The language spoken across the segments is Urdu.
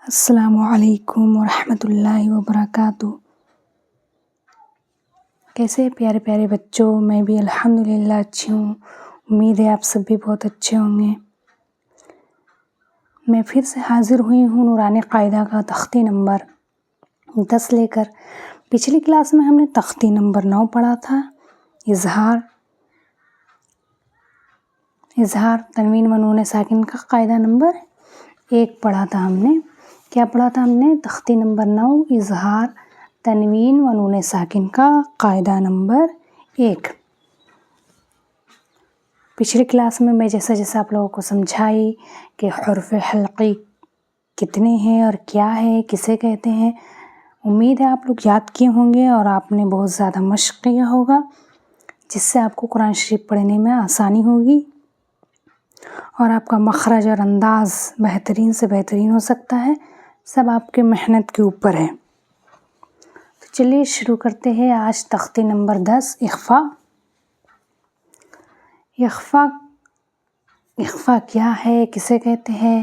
السلام علیکم ورحمۃ اللہ وبرکاتہ۔ کیسے پیارے پیارے بچوں، میں بھی الحمدللہ اچھی ہوں۔ امید ہے آپ سب بھی بہت اچھے ہوں گے۔ میں پھر سے حاضر ہوئی ہوں نورانی قاعدہ کا تختی نمبر 10 لے کر۔ پچھلی کلاس میں ہم نے تختی نمبر 9 پڑھا تھا، اظہار تنوین و نون ساکن کا قاعدہ نمبر 1 پڑھا تھا ہم نے۔ کیا پڑھا تھا ہم نے؟ تختی نمبر 9 اظہار تنوین و نون ساکن کا قاعدہ نمبر 1۔ پچھلی کلاس میں جیسا آپ لوگوں کو سمجھائی کہ حرف حلقی کتنے ہیں اور کیا ہے، کسے کہتے ہیں۔ امید ہے آپ لوگ یاد کیے ہوں گے اور آپ نے بہت زیادہ مشق کیا ہوگا، جس سے آپ کو قرآن شریف پڑھنے میں آسانی ہوگی اور آپ کا مخرج اور انداز بہترین سے بہترین ہو سکتا ہے۔ سب آپ کے محنت کے اوپر ہے۔ تو چلیے شروع کرتے ہیں آج تختی نمبر 10 اخفا۔ اخفا کیا ہے، کسے کہتے ہیں؟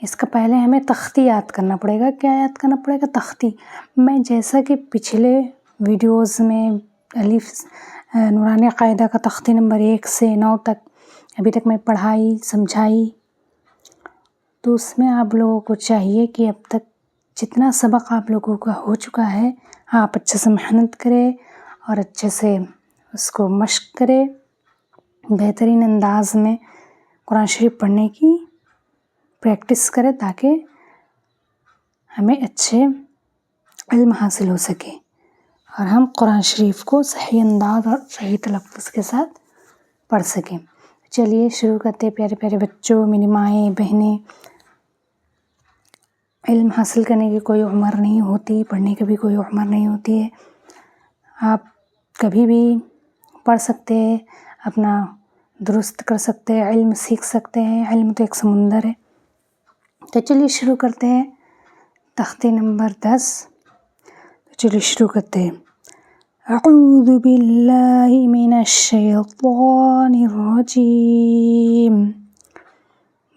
اس کا پہلے ہمیں تختی یاد کرنا پڑے گا۔ کیا یاد کرنا پڑے گا؟ تختی۔ میں جیسا کہ پچھلے ویڈیوز میں نورانی قاعدہ کا تختی نمبر 1 سے 9 تک ابھی تک میں پڑھائی سمجھائی، تو اس میں آپ لوگوں کو چاہیے کہ اب تک جتنا سبق آپ لوگوں کا ہو چکا ہے، آپ اچھے سے محنت کریں اور اچھے سے اس کو مشق کریں، بہترین انداز میں قرآن شریف پڑھنے کی پریکٹس کریں تاکہ ہمیں اچھے علم حاصل ہو سکے اور ہم قرآن شریف کو صحیح انداز اور صحیح تلفظ کے ساتھ پڑھ سکیں۔ چلیے شروع کرتے ہیں پیارے پیارے بچوں، میری مائیں بہنیں۔ علم حاصل کرنے کی کوئی عمر نہیں ہوتی، پڑھنے کی بھی کوئی عمر نہیں ہوتی ہے۔ آپ کبھی بھی پڑھ سکتے ہیں، اپنا درست کر سکتے ہیں، علم سیکھ سکتے ہیں۔ علم تو ایک سمندر ہے۔ تو چلیے شروع کرتے ہیں تختی نمبر 10۔ چلیے شروع کرتے ہیں۔ اعوذ باللہ من الشیطان الرجیم،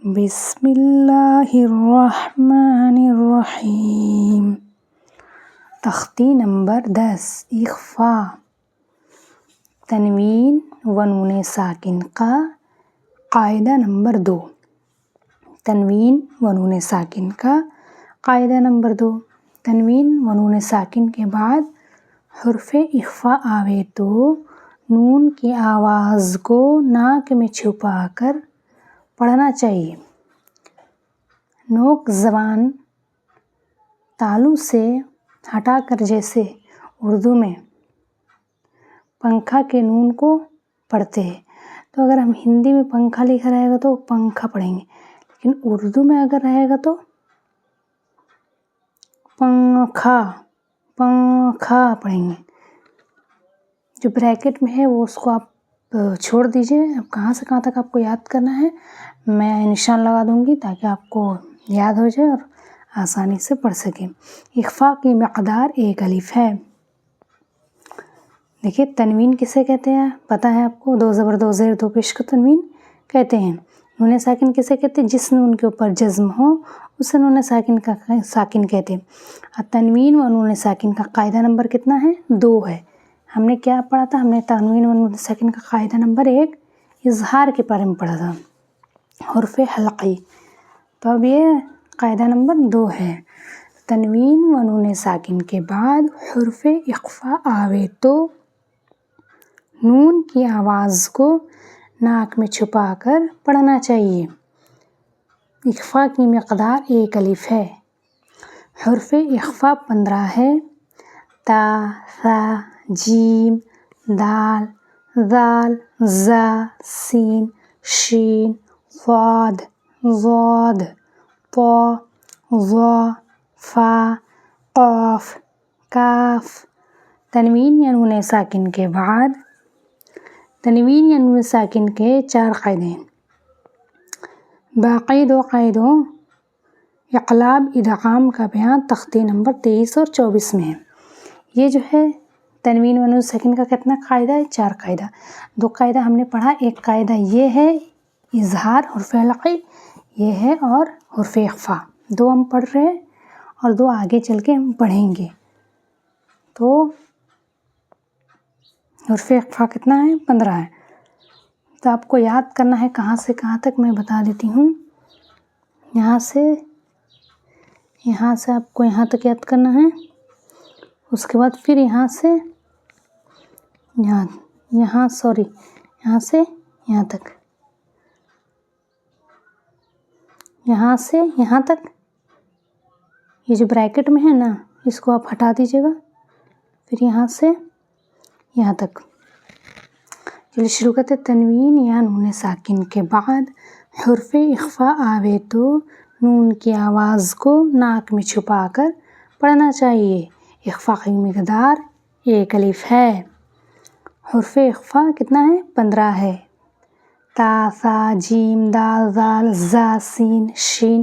بسم اللہ الرحمن الرحیم۔ تختی نمبر 10 اخفا تنوین و نون ساکن کا قاعدہ نمبر 2۔ تنوین و نون ساکن کا قاعدہ نمبر 2۔ تنوین و نون ساکن کے بعد حرف اخفا آوے تو نون کی آواز کو ناک میں چھپا کر پڑھنا چاہیے۔ نوک زبان تالو سے ہٹا کر، جیسے اردو میں پنکھا کے نون کو پڑھتے ہیں، تو اگر ہم ہندی میں پنکھا لکھا رہے گا تو پنکھا پڑھیں گے، لیکن اردو میں اگر رہے گا تو پنکھا پڑھیں گے۔ جو بریکٹ میں ہے وہ اس کو آپ چھوڑ دیجئے۔ اب کہاں سے کہاں تک آپ کو یاد کرنا ہے میں نشان لگا دوں گی تاکہ آپ کو یاد ہو جائے اور آسانی سے پڑھ سکیں۔ اخفا کی مقدار 1 الف ہے۔ دیکھیے تنوین کسے کہتے ہیں؟ پتہ ہے آپ کو؟ 2 زبر 2 زیر 2 پیش کو تنوین کہتے ہیں۔ نون ساکن کسے کہتے ہیں؟ جس نون کے اوپر جزم ہو اسے نون ساکن کہتے ہیں۔ تنوین و نون ساکن کا قاعدہ نمبر کتنا ہے؟ 2 ہے۔ ہم نے کیا پڑھا تھا؟ ہم نے تنوین و نون ساکن کا قاعدہ نمبر 1 اظہار کے بارے میں پڑھا تھا، حرف حلقی۔ تو اب یہ قاعدہ نمبر 2 ہے۔ تنوین و نون ساکن کے بعد حرف اخفا آوے تو نون کی آواز کو ناک میں چھپا کر پڑھنا چاہیے۔ اخفا کی مقدار 1 الف ہے۔ حرف اخفا 15 ہے۔ تا، ثا، جیم، دال، ذال، زا، سین، شین، صاد، ضاد، طا، ظا، فا، قاف، کاف۔ تنوین یا نون ساکن کے بعد تنوین یا نون ساکن کے 4 قاعدے ہیں۔ باقی 2 قاعدوں اقلاب ادغام کا بیان تختی نمبر 23 اور 24 میں ہے۔ یہ جو ہے تنوین و نون ساکن کا کتنا قاعدہ ہے؟ 4 قاعدہ۔ 2 قاعدہ ہم نے پڑھا، ایک قاعدہ یہ ہے اظہار حرف حلقی، یہ ہے، اور حرف اخفا 2 ہم پڑھ رہے ہیں اور 2 آگے چل کے ہم پڑھیں گے. تو حرف اخفا کتنا ہے؟ 15 ہے. تو آپ کو یاد کرنا ہے کہاں سے کہاں تک میں بتا دیتی ہوں. یہاں سے آپ کو یہاں تک یاد کرنا ہے. اس کے بعد پھر یہاں سے یہاں سے یہاں تک، یہاں سے یہاں تک. یہ جو بریکٹ میں ہے نا اس کو آپ ہٹا دیجیے گا. پھر یہاں سے یہاں تک. چلیے شروع کرتے. تنوین یا نون ساکن کے بعد حرف اخفا آوے تو نون کی آواز کو ناک میں چھپا کر پڑھنا چاہیے. اخفا کی مقدار 1 الف ہے. حرف اخفا کتنا ہے؟ 15 ہے. تا، ثا، جیم، دال، ذال، زا، سین، شین،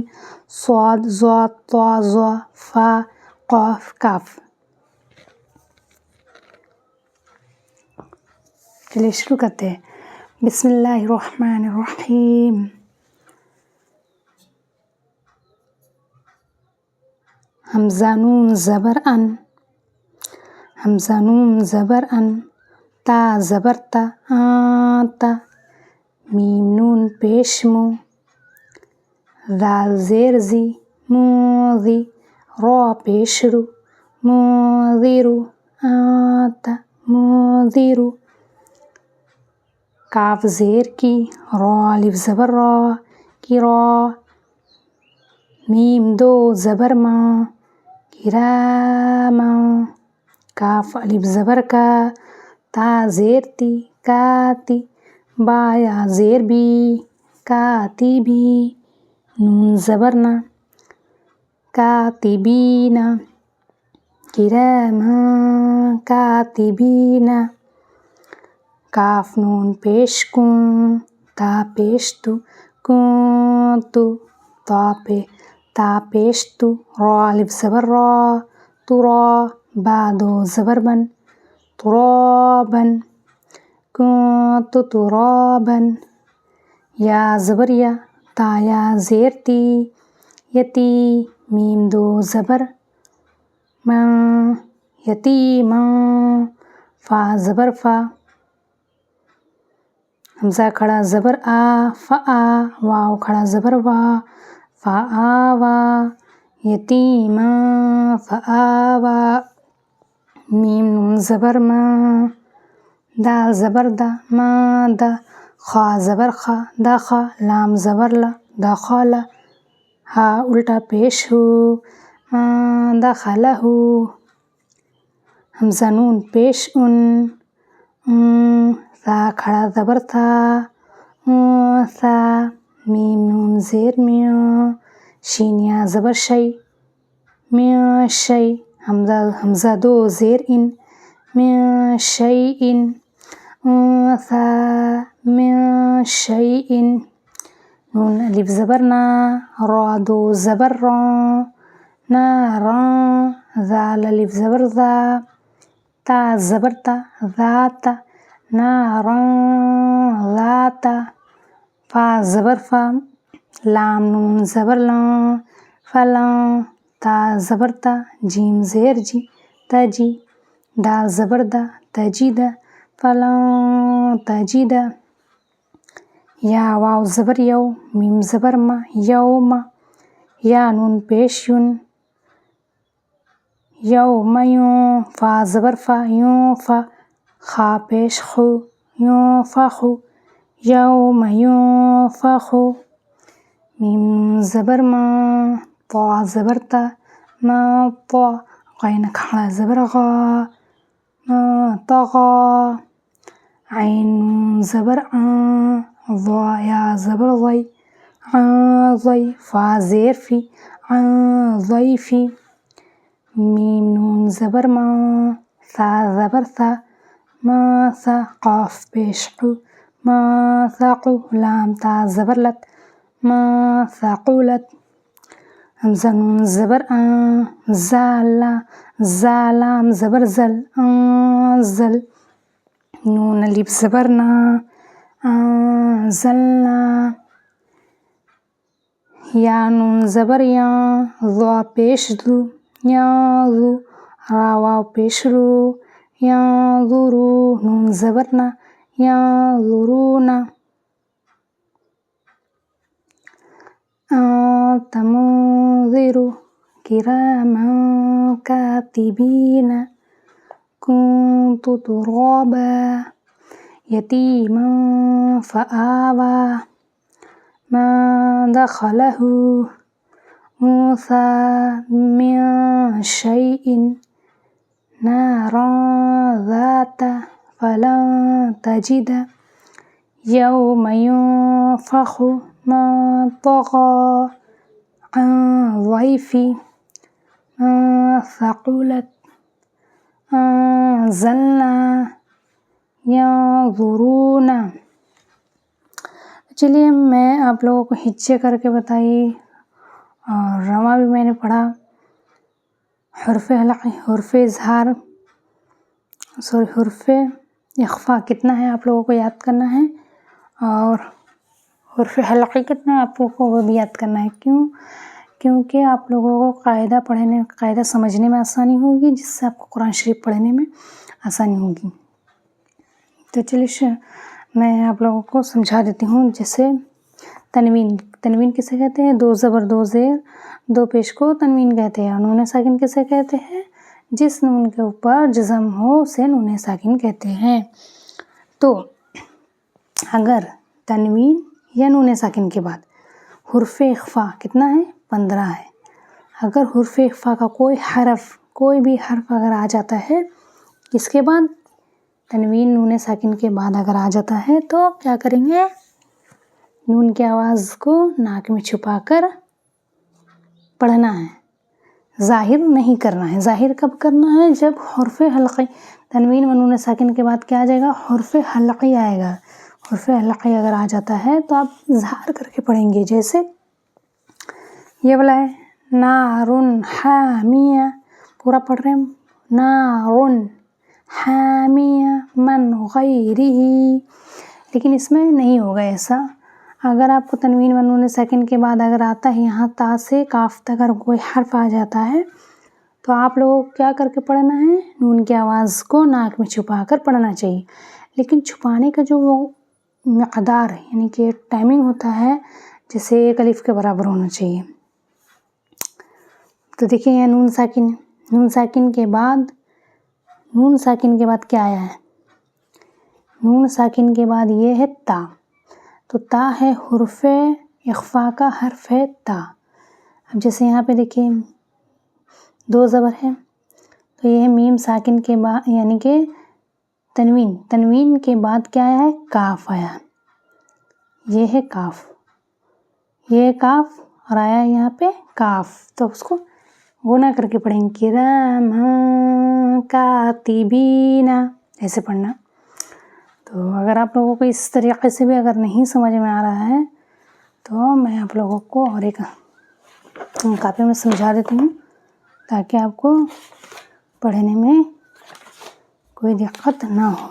صاد، ضاد، طا، ظا، فا، قاف، کاف. چلیے شروع کرتے ہیں. بسم اللہ الرحمن الرحیم. حمزہ نون زبر ان، حمزہ نون زبر ان. تا زبر تا، تا. میم نون پیش مو. ذال زیر زی، موذی. را پیش رو، منذرو. تا منذرو. کاف زیر کی. را الف زبر را، کی را. میم 2 زبر ما، کراما. کاف الف زبر کا. تا زیر تی، کاتی. با یا زیر بی، کاتبی. نون زبر نا، کاتبین. کراما کاتبین. کاف نون پیش کن. تا پیش تو، کنتو. تا پیش تو. را الف زبر را، ترا. با 2 زبر بن، ترابا. کنتو ترابا. یا زبر یا. تا یا زیر تی، یتی. میم 2 زبر ما، یتیما. فا زبر فا. حمزہ کھڑا زبر آ، فآ. واو کھڑا زبر وا، فآوا. یتیما فآوا. میم نون زبر ما. دال زبر دا، مادا. خا زبر خا، دخا. لام زبر لا، دخل. ہا الٹا پیش ہو، دخلہ. حمزہ نون پیش ان. ثا کھڑا زبر تھا، ثا. میم نون زیر میاں. شین یا زبر شی، میاں شی. حمزہ 2 زیر ان، میاں شی ان. ثا میاں شی ان. نون الف زبر نا، را 2 زبر را، نارا. ذال الف زبر ذا. تا زبر تا، ذات. نارا ذات. فا زبر فا. لام نون زبر لا، فلا. تا زبر تا. جیم زیر جی، تجی. دال زبر دا، تجید. فلا تجید. یا واو زبر یو، میم زبر ما، یوم. یا نون پیش یون، یوم یوں. فا زبر فا، یوں فا. خا پیش خو، یوں فخو. یوم یوں فخو. میم زبر ما. طا زبر تا، ما طا. غین کھڑا زبر غا، ما طغا. عین نون زبر آ، ضا یا زبر ضی، عاضی. فا زیر فی، ضیفی. میم نون زبر ما. ثا زبر ثا، ما ثا. قاف پیش قو، ما ثقو. لام تا زبر لت، ما ثقلت. حمزہ نون زبر آ، زالا. زالام زبر زل، زل. نون الف زبر نا، زلنا. یا نون زبر یا، ضا پیش ذو، یا ذو، را واو پیش رو، یا ذرو، نون زبر نا، یا ذرونا. تمنذر کراما کاتبین، کنت ترابا یتیما فآوى، ما دخله موسى من شيء، نارا ذات فلن تجد، يوم ينفخ ما طغى عن ضيف، ما ثقلت أنزلنا ينظرون. چلیے میں آپ لوگوں کو ہچے کر کے بتائی اور رواں بھی میں نے پڑھا. حرف حلقی، حرف اظہار حرف اخفا کتنا ہے آپ لوگوں کو یاد کرنا ہے، اور حرف حلقی کتنا ہے آپ لوگوں کو وہ بھی یاد کرنا ہے. کیونکہ آپ لوگوں کو قاعدہ سمجھنے میں آسانی ہوگی، جس سے آپ کو قرآن شریف پڑھنے میں آسانی ہوگی. تو چلیے میں آپ لوگوں کو سمجھا دیتی ہوں. جیسے تنوین کسے کہتے ہیں؟ دو زبر دو زیر دو پیش کو تنوین کہتے ہیں. اور نون ساکن کسے کہتے ہیں؟ جس نون کے اوپر جزم ہو اسے نون ساکن کہتے ہیں. تو اگر تنوین یا نون ساکن کے بعد حرف اخفا کتنا ہے؟ 15 ہے. اگر حرف اخفا کا کوئی بھی حرف اگر آ جاتا ہے اس کے بعد تنوین نون ساکن کے بعد اگر آ جاتا ہے تو کیا کریں گے؟ نون کی آواز کو ناک میں چھپا کر پڑھنا ہے، ظاہر نہیں کرنا ہے. ظاہر کب کرنا ہے؟ جب حرف حلقی تنوین و نون ساکن کے بعد کیا آ جائے گا؟ حرف حلقی آئے گا. حرف حلقی اگر آ جاتا ہے تو آپ اظہار کر کے پڑھیں گے. جیسے یہ والا ہے نارن حامیہ، پورا پڑھ رہے ہیں. نارن حامیہ من غیرہ، لیکن اس میں نہیں ہوگا ایسا. اگر آپ کو تنوین و نون ساکن کے بعد اگر آتا ہے یہاں تا سے کاف تک اگر کوئی حرف آ جاتا ہے تو آپ لوگوں کو کیا کر کے پڑھنا ہے؟ نون کی آواز کو ناک میں چھپا کر پڑھنا چاہیے. لیکن چھپانے کا جو وہ مقدار یعنی کہ ٹائمنگ ہوتا ہے جیسے 1 الف کے برابر ہونا چاہیے. تو دیکھیں یہ نون ساکن کے بعد کیا آیا ہے؟ نون ساکن کے بعد یہ ہے تا. تو تا ہے حرف اخفا کا حرف ہے تا. اب جیسے یہاں پہ دیکھیں 2 زبر ہے تو یہ ہے میم ساکن کے بعد یعنی کہ تنوین کے بعد کیا آیا ہے؟ کاف آیا. یہ ہے کاف، یہ کاف اور آیا یہاں پہ کاف. تو اس کو گنا کر کے پڑھیں گے کراما کاتبین، ایسے پڑھنا. تو اگر آپ لوگوں کو اس طریقے سے بھی اگر نہیں سمجھ میں آ رہا ہے تو میں آپ لوگوں کو اور ایک کاپی میں سمجھا دیتی ہوں تاکہ آپ کو پڑھنے میں کوئی دقت نہ ہو.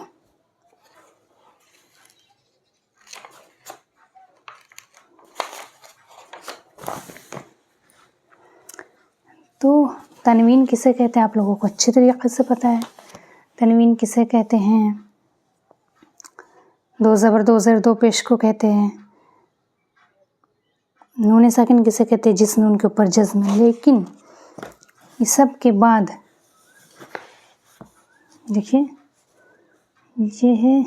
تو تنوین کسے کہتے ہیں آپ لوگوں کو اچھی طریقے سے پتہ ہے. تنوین کسے کہتے ہیں؟ 2 زبر 2 زیر 2 پیش کو کہتے ہیں. نون ساکن کسے کہتے ہیں؟ جس نون کے اوپر جزم ہے. لیکن اس سب کے بعد دیکھیے یہ ہے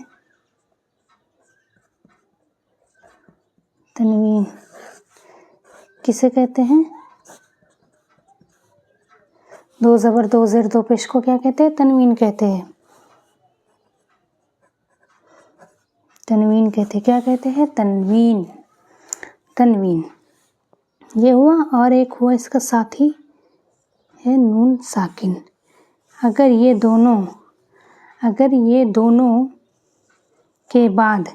تنوین کسے کہتے ہیں؟ 2 زبر 2 زیر 2 پیش کو کیا کہتے ہیں؟ تنوین کہتے ہیں. کیا کہتے ہیں؟ تنوین. یہ ہوا. اور ایک ہوا اس کا ساتھی ہے نون ساکن. اگر یہ دونوں کے بعد،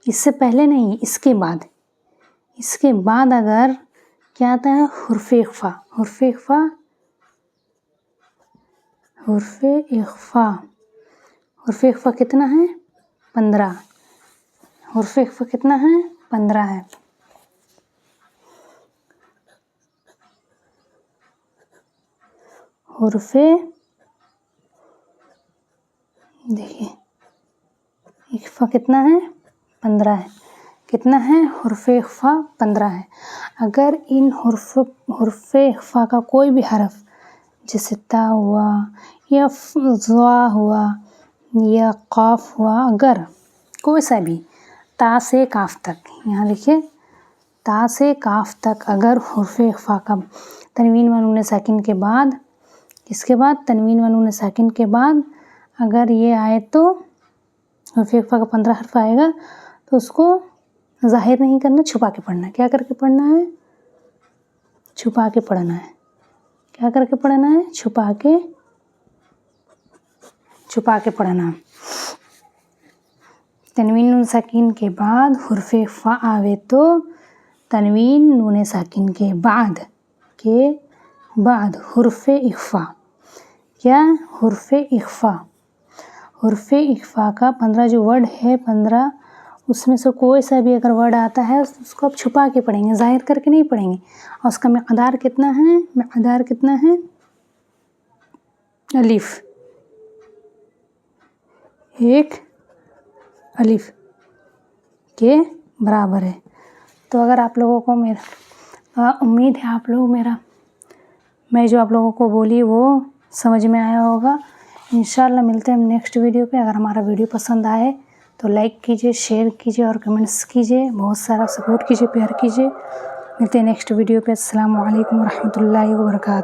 اس سے پہلے نہیں اس کے بعد اگر کیا آتا ہے؟ حرف اخفا کتنا ہے؟ 15. حرف اخفا کتنا ہے؟ 15 ہے. حرف دیکھیے اخفا کتنا ہے 15 ہے، کتنا ہے حرف اخفا 15 ہے۔ اگر ان حرف اخفا کا کوئی بھی حرف جیسے تا ہوا یا ضا ہوا یا قاف ہوا، اگر کوئی سا بھی تا سے کاف تک، یہاں لکھیے تا سے کاف تک اگر حرف اخفا کا تنوین و نون ساکن کے بعد، اس کے بعد تنوین و نون ساکن کے بعد اگر یہ آئے تو حرف اخفا کا 15 حرف آئے گا تو اس کو ظاہر نہیں کرنا، چھپا کے پڑھنا ہے۔ کیا کر کے پڑھنا ہے؟ چھپا کے پڑھنا ہے۔ کیا کر کے پڑھنا ہے؟ چھپا کے پڑھنا۔ تنوین نون ساکن کے بعد حرف اخفا آوے تو تنوین نون ساکن کے بعد حرف اخفا، کیا حرف اخفا، حرف اخفا کا 15 جو ورڈ ہے 15، اس میں سے کوئی سا بھی اگر ورڈ آتا ہے اس کو آپ چھپا کے پڑھیں گے، ظاہر کر کے نہیں پڑھیں گے۔ اور اس کا مقدار کتنا ہے؟ مقدار کتنا ہے؟ الف، ایک الف کے برابر ہے۔ تو اگر آپ لوگوں کو امید ہے آپ لوگ میں جو آپ لوگوں کو بولی وہ سمجھ میں آیا ہوگا۔ انشاءاللہ ملتے ہیں ہم نیکسٹ ویڈیو پہ۔ اگر ہمارا ویڈیو پسند آئے تو لائک کیجئے، شیئر کیجئے اور کمنٹس کیجئے، بہت سارا سپورٹ کیجئے، پیار کیجئے۔ ملتے ہیں نیکسٹ ویڈیو پہ۔ السلام علیکم ورحمۃ اللہ وبرکاتہ۔